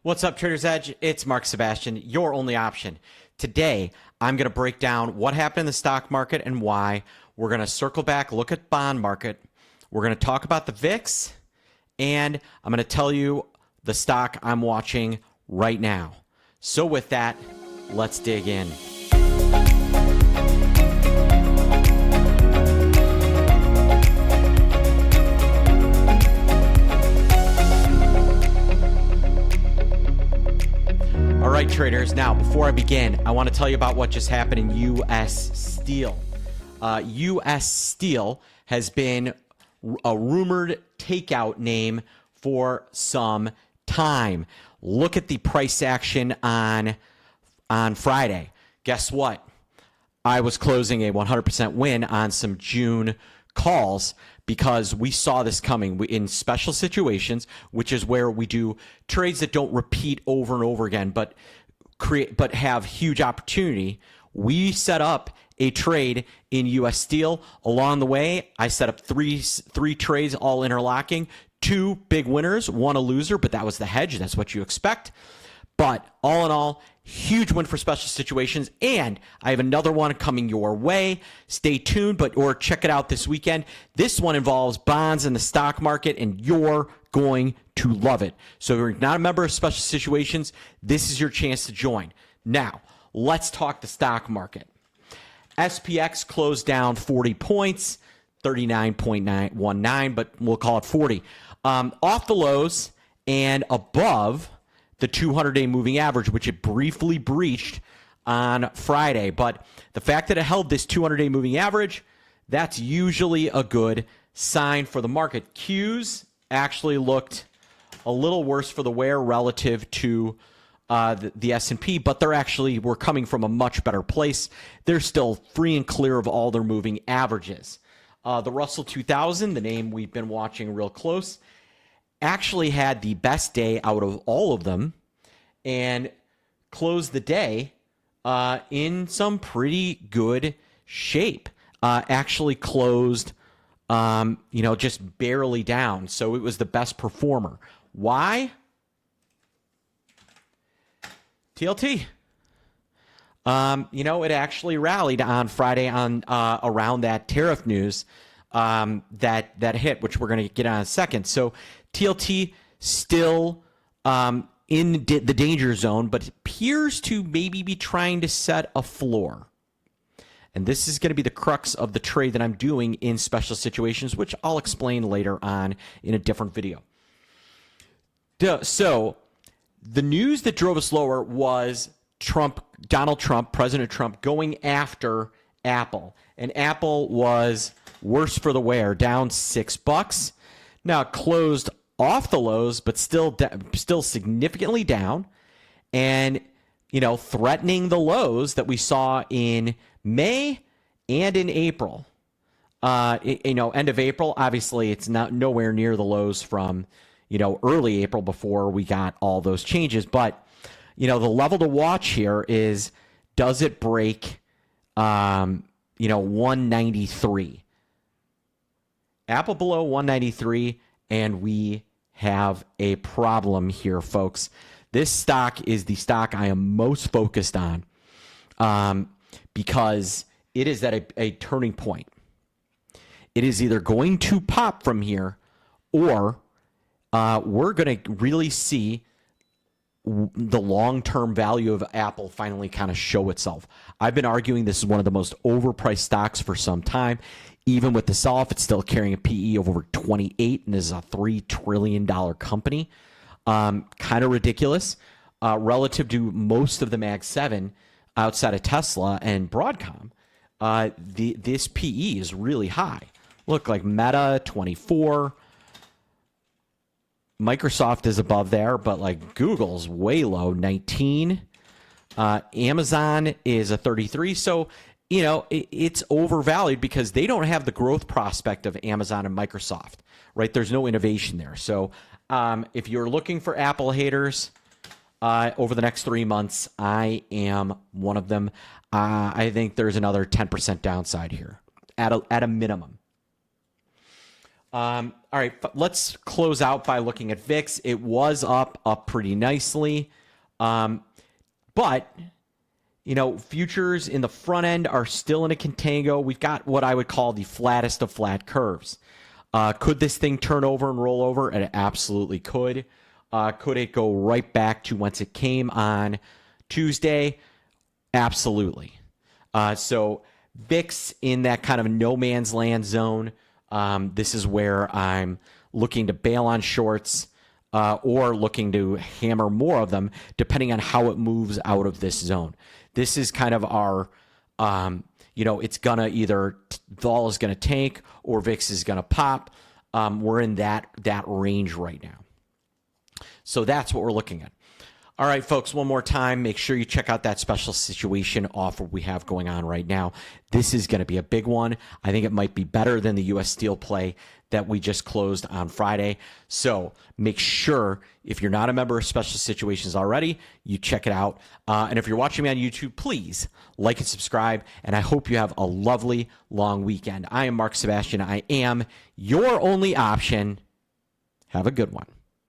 What's up, Trader's Edge? It's Mark Sebastian, your only option. Today, I'm going to break down what happened in the stock market and why. We're going to circle back, look at bond market. We're going to talk about the VIX, and I'm going to tell you the stock I'm watching right now. So with that, let's dig in. All right, traders. Now, before I begin, I want to tell you about what just happened in U.S. Steel. U.S. Steel has been a rumored takeout name for some time. Look at the price action on Friday. Guess what? I was closing a 100% win on some June calls because we saw this coming in special situations, which is where we do trades that don't repeat over and over again, but have huge opportunity. We set up a trade in U.S. Steel. Along the way, I set up three trades, all interlocking. Two big winners, one a loser, but that was the hedge. That's what you expect. But all in all, huge win for special situations, and I have another one coming your way. Stay tuned, or check it out this weekend. This one involves bonds in the stock market, and you're going to love it. So if you're not a member of Special Situations, this is your chance to join. Now, let's talk the stock market. SPX closed down 40 points, 39.919, but we'll call it 40. Off the lows and above the 200-day moving average, which it briefly breached on Friday. But the fact that it held this 200-day moving average, that's usually a good sign for the market. Qs actually looked a little worse for the wear relative to the S&P, but we're coming from a much better place. They're still free and clear of all their moving averages. The Russell 2000, the name we've been watching real close, actually had the best day out of all of them and closed the day in some pretty good shape. Actually closed, just barely down. So it was the best performer. Why? TLT. It actually rallied on Friday on around that tariff news that hit, which we're going to get on in a second. So TLT still in the danger zone, but appears to maybe be trying to set a floor. And this is going to be the crux of the trade that I'm doing in special situations, which I'll explain later on in a different video. So the news that drove us lower was Donald Trump, President Trump, going after Apple. And Apple was worse for the wear, down $6. Now it closed off the lows, but still significantly down, and threatening the lows that we saw in May and in April. End of April. Obviously, it's not nowhere near the lows from early April before we got all those changes. But the level to watch here is, does it break 193? Apple below 193, and we have a problem here, folks. This stock is the stock I am most focused on because it is at a turning point. It is either going to pop from here, or we're going to really see the long-term value of Apple finally kind of show itself. I've been arguing this is one of the most overpriced stocks for some time. Even with the sell-off, it's still carrying a PE of over 28, and this is a $3 trillion company. Kind of ridiculous relative to most of the Mag 7 outside of Tesla and Broadcom. This PE is really high. Look, like Meta, 24. Microsoft is above there, but like Google's way low, 19. Amazon is a 33. So, it's overvalued because they don't have the growth prospect of Amazon and Microsoft, right? There's no innovation there. So if you're looking for Apple haters over the next 3 months, I am one of them. I think there's another 10% downside here at a minimum. All right, let's close out by looking at VIX. It was up pretty nicely. But, you know, futures in the front end are still in a contango. We've got what I would call the flattest of flat curves. Could this thing turn over and roll over? It absolutely could. Could it go right back to whence it came on Tuesday? Absolutely. So VIX in that kind of no man's land zone. This is where I'm looking to bail on shorts or looking to hammer more of them, depending on how it moves out of this zone. This is kind of our, it's going to either vol is going to tank or VIX is going to pop. We're in that range right now. So that's what we're looking at. All right, folks, one more time, make sure you check out that special situation offer we have going on right now. This is going to be a big one. I think it might be better than the U.S. Steel play that we just closed on Friday. So make sure, if you're not a member of Special Situations already, you check it out. And if you're watching me on YouTube, please like and subscribe. And I hope you have a lovely long weekend. I am Mark Sebastian. I am your only option. Have a good one.